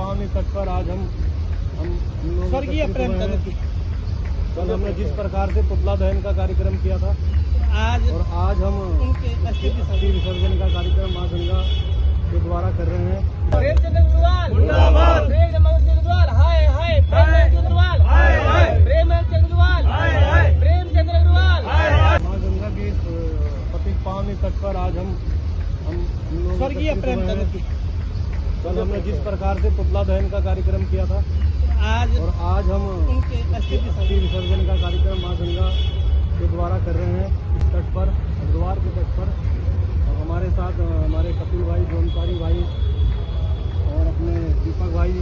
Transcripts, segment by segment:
पावनी तट पर आज हम स्वर्गीय प्रेमचंद की कल हमने जिस प्रकार से पुतला दहन का कार्यक्रम किया था आज हम उनके अस्थि विसर्जन का कार्यक्रम माँ गंगा के द्वारा कर रहे हैं। प्रेमचंद अग्रवाल जिंदाबाद, प्रेमचंद अग्रवाल हाय हाय, प्रेमचंद अग्रवाल हाय हाय, प्रेमचंद अग्रवाल हाय हाय, प्रेमचंद अग्रवाल हाय हाय। माँ गंगा की इस पतित पावनी तट पर आज हम स्वर्गीय प्रेमचंद की कल हमने जिस प्रकार से पुतला दहन का कार्यक्रम किया था आज हम उनके अस्थि विसर्जन का कार्यक्रम माँ गंगा के द्वारा कर रहे हैं इस तट पर, हरिद्वार के तट पर। और हमारे साथ हमारे कपिल भाई, जोनकारी भाई और अपने दीपक भाई,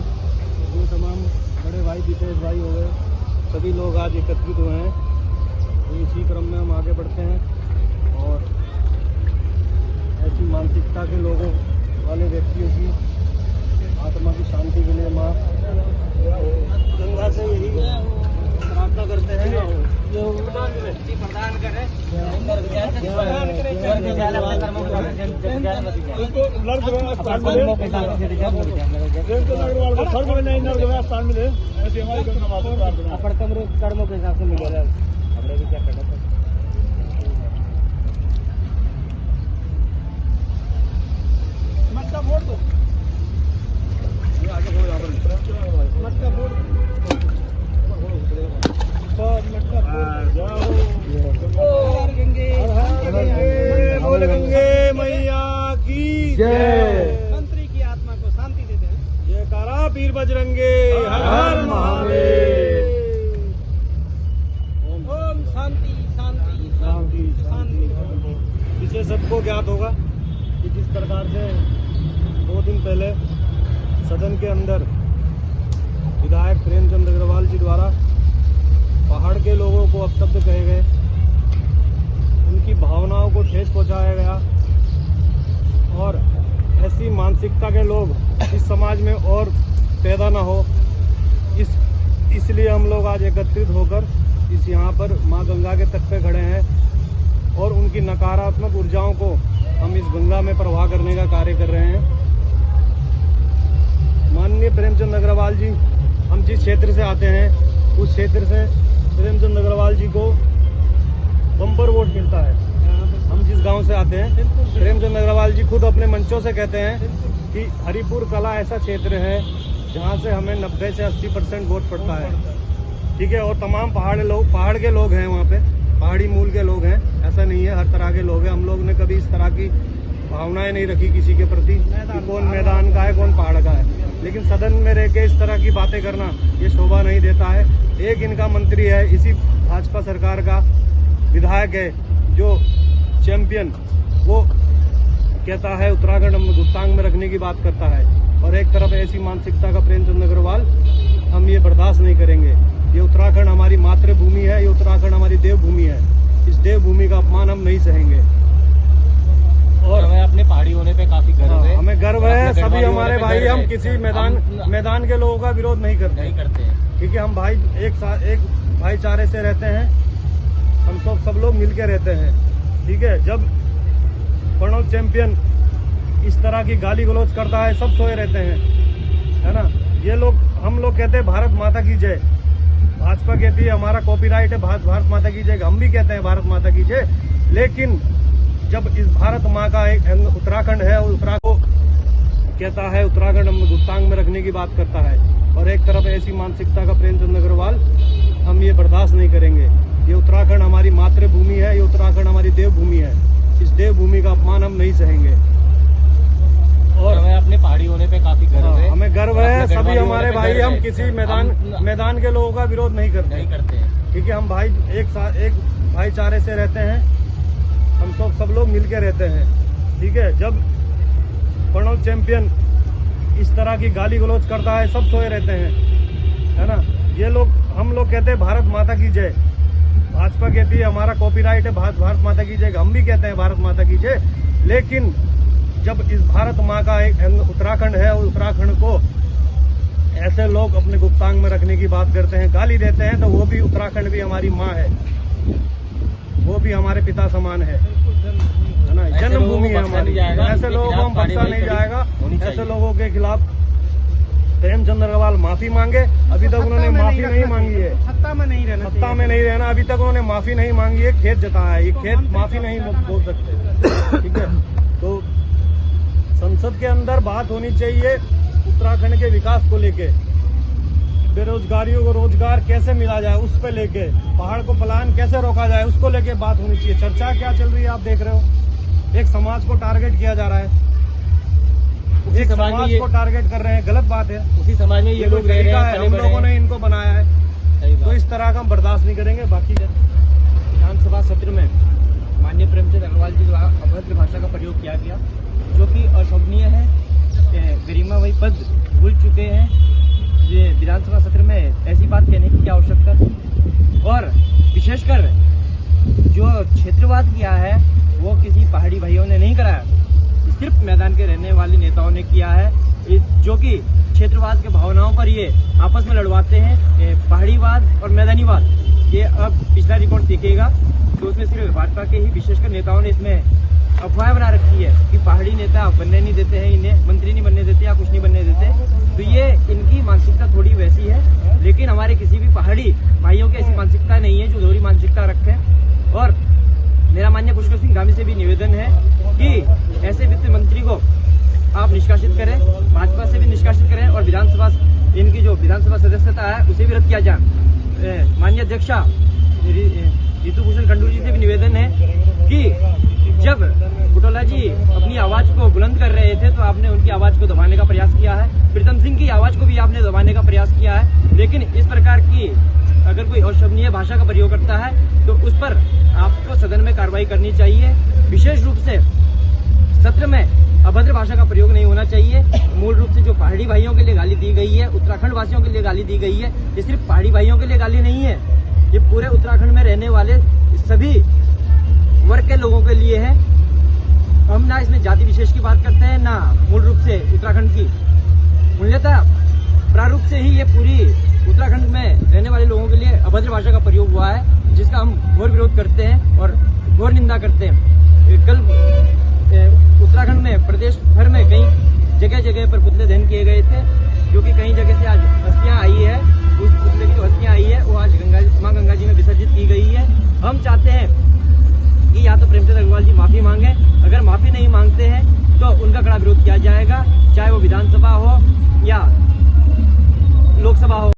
जो तमाम बड़े भाई दीपेश भाई हो गए, सभी लोग आज एकत्रित हुए हैं। तो इसी क्रम में हम आगे बढ़ते हैं और ऐसी मानसिकता के लोगों वाले व्यक्तियों की आत्मा की शांति के लिए माँ गंगा से यही प्रार्थना करते हैं जो प्रदान करे, कर्मों के हिसाब से मिलेगा। हमने भी क्या करना था मटका फोड़ दो, आगे यहाँ पर मटका फोड़ गंगे मैया की जय। मंत्री की आत्मा को शांति दे दे। जयकारा पीर बजरंगे, हर हर महादेव। ओम शांति शांति शांति शांति। इसे सबको ज्ञात होगा कि जिस प्रकार से 2 दिन पहले सदन के अंदर विधायक प्रेमचंद अग्रवाल जी द्वारा पहाड़ के लोगों को अपशब्द कहे गए, उनकी भावनाओं को ठेस पहुंचाया गया और ऐसी मानसिकता के लोग इस समाज में और पैदा ना हो, इसलिए हम लोग आज एकत्रित होकर यहाँ पर माँ गंगा के तट पे खड़े हैं और उनकी नकारात्मक ऊर्जाओं को हम इस गंगा में प्रवाह करने का कार्य कर रहे हैं। माननीय प्रेमचंद अग्रवाल जी, हम जिस क्षेत्र से आते हैं उस क्षेत्र से प्रेमचंद अग्रवाल जी को बम्पर वोट मिलता है। हम जिस गांव से आते हैं, प्रेमचंद अग्रवाल जी खुद अपने मंचों से कहते हैं कि हरिपुर कला ऐसा क्षेत्र है जहां से हमें 90 से 80% वोट पड़ता है। ठीक है, और तमाम पहाड़ के लोग हैं वहाँ पे, पहाड़ी मूल के लोग हैं, ऐसा नहीं है, हर तरह के लोग हैं। हम लोग ने कभी इस तरह की भावनाएं नहीं रखी किसी के प्रति कि कौन मैदान का है कौन पहाड़ का है, लेकिन सदन में रह के इस तरह की बातें करना ये शोभा नहीं देता है। एक इनका मंत्री है, इसी भाजपा सरकार का विधायक है जो चैंपियन, वो कहता है उत्तराखंड हम गुप्तांग में रखने की बात करता है, और एक तरफ ऐसी मानसिकता का प्रेमचंद अग्रवाल, हम ये बर्दाश्त नहीं करेंगे। ये उत्तराखंड हमारी मातृभूमि है, ये उत्तराखंड हमारी देवभूमि है, इस देवभूमि का अपमान हम नहीं सहेंगे। और हमें अपने पहाड़ी होने पे काफी गर्व है, हमें गर्व है, सभी हमारे भाई, हम किसी मैदान के लोगों का विरोध नहीं करते हैं, क्योंकि हम भाई एक भाईचारे से रहते हैं, हम सब लोग मिलके रहते हैं। ठीक है, जब प्रणव चैंपियन इस तरह की गाली गलौज करता है, सब सोए रहते हैं, है ना। ये लोग, हम लोग कहते हैं भारत माता की जय, भाजपा कहती है हमारा कॉपीराइट है भारत माता की जय, हम भी कहते हैं भारत माता की जय, लेकिन जब इस भारत माँ का एक उत्तराखंड है, उत्तराखंड को कहता है उत्तराखंड हम गुप्तांग में रखने की बात करता है, और एक तरफ ऐसी मानसिकता का प्रेमचंद अग्रवाल, हम ये बर्दाश्त नहीं करेंगे। ये उत्तराखंड हमारी मातृभूमि है, ये उत्तराखंड हमारी देवभूमि है, इस देवभूमि का अपमान हम नहीं सहेंगे। और हमें अपने पहाड़ी होने पे काफी गर्व है, हमें गर्व है, सभी हमारे भाई, हम किसी मैदान के लोगों का विरोध नहीं करते हैं, क्योंकि हम भाई एक भाईचारे से रहते हैं, हम सब लोग मिलके रहते हैं। ठीक है, जब प्रणव चैंपियन इस तरह की गाली गलौज करता है, सब सोए रहते हैं, है ना। ये लोग, हम लोग कहते हैं भारत माता की जय, भाजपा कहती है हमारा कॉपीराइट है भारत माता की जय, हम भी कहते हैं भारत माता की जय, लेकिन जब इस भारत माँ का एक उत्तराखंड है, उत्तराखंड को ऐसे लोग अपने गुप्तांग में रखने की बात करते हैं, गाली देते हैं, तो वो भी उत्तराखंड भी हमारी माँ है, वो भी हमारे पिता समान है ना, जन्मभूमि है हमारी। ऐसे लोगों को हम बख्शा नहीं जाएगा, ऐसे लोगों के खिलाफ प्रेमचंद अग्रवाल माफी मांगे। अभी तक उन्होंने माफी नहीं मांगी है। सत्ता में नहीं रहना, सत्ता में नहीं रहना, अभी तक उन्होंने माफी नहीं मांगी है। खेत जताया है, ये खेत माफी नहीं बोल सकते। ठीक है, तो संसद के अंदर बात होनी चाहिए उत्तराखंड के विकास को लेके, बेरोजगारियों को रोजगार कैसे मिला जाए उस पे लेके, पहाड़ को पलायन कैसे रोका जाए उसको लेके बात होनी चाहिए। चर्चा क्या चल रही है आप देख रहे हो, एक समाज को टारगेट किया जा रहा है, एक समाज को टारगेट कर रहे हैं, गलत बात है। उसी समाज में ये लोग रह रहे हैं, हम लोगों ने इनको बनाया है, तो इस तरह का हम बर्दाश्त नहीं करेंगे। बाकी विधानसभा सत्र में माननीय प्रेमचंद अग्रवाल जी द्वारा अभद्र भाषा का प्रयोग किया गया, जो कि अशोभनीय है। गरिमामयी पद भूल चुके हैं, ये विधानसभा सत्र में ऐसी बात कहने की क्या आवश्यकता थी। और विशेषकर जो क्षेत्रवाद किया है वो किसी पहाड़ी भाइयों ने नहीं कराया, सिर्फ मैदान के रहने वाले नेताओं ने किया है, जो कि क्षेत्रवाद के भावनाओं पर ये आपस में लड़वाते हैं। पहाड़ीवाद और मैदानीवाद, ये अब पिछला रिकॉर्ड देखेगा तो उसमें सिर्फ भाजपा के ही विशेषकर नेताओं ने इसमें अफवाह बना रखी है कि पहाड़ी नेता बनने नहीं देते हैं, इन्हें मंत्री नहीं बनने देते या कुछ नहीं बनने देते। तो ये इनकी मानसिकता थोड़ी वैसी है, लेकिन हमारे किसी भी पहाड़ी भाइयों की ऐसी मानसिकता नहीं है जो दोहरी मानसिकता रखे। और मेरा माननीय पुष्कर सिंह धामी से भी निवेदन है कि ऐसे वित्त मंत्री को आप निष्कासित करें, भाजपा से भी निष्कासित करें और विधानसभा इनकी जो विधानसभा सदस्यता है उसे भी रद्द किया जाए। माननीय अध्यक्षा रितु भूषण खंडूर जी से भी निवेदन है कि जब बुटोला जी अपनी आवाज को बुलंद कर रहे थे तो आपने उनकी आवाज को दबाने का प्रयास किया है, प्रीतम सिंह की आवाज को भी आपने दबाने का प्रयास किया है, लेकिन इस प्रकार की अगर कोई अशोभनीय भाषा का प्रयोग करता है तो उस पर आपको सदन में कार्रवाई करनी चाहिए। विशेष रूप से सत्र में अभद्र भाषा का प्रयोग नहीं होना चाहिए। मूल रूप से जो पहाड़ी भाइयों के लिए गाली दी गई है, उत्तराखंड वासियों के लिए गाली दी गई है, ये सिर्फ पहाड़ी भाइयों के लिए गाली नहीं है, ये पूरे उत्तराखंड में रहने वाले सभी वर्ग के लोगों के लिए है। हम ना इसमें जाति विशेष की बात करते हैं, ना मूल रूप से उत्तराखंड की मूल्यता प्रारूप से ही ये पूरी उत्तराखंड में रहने वाले लोगों के लिए अभद्र भाषा का प्रयोग हुआ है, जिसका हम घोर विरोध करते हैं और घोर निंदा करते हैं। कल उत्तराखंड में प्रदेश भर में कई जगह जगह पर पुतले दहन किए गए थे, जो कि कई जगह से आज अस्थियां आई है, उस पुतले की जो अस्थियां आई है वो आज मां गंगा जी में विसर्जित की गई है। हम चाहते हैं कि या तो प्रेमचंद अग्रवाल जी माफी मांगे, अगर माफी नहीं मांगते हैं तो उनका कड़ा विरोध किया जाएगा, चाहे वो विधानसभा हो या लोकसभा हो।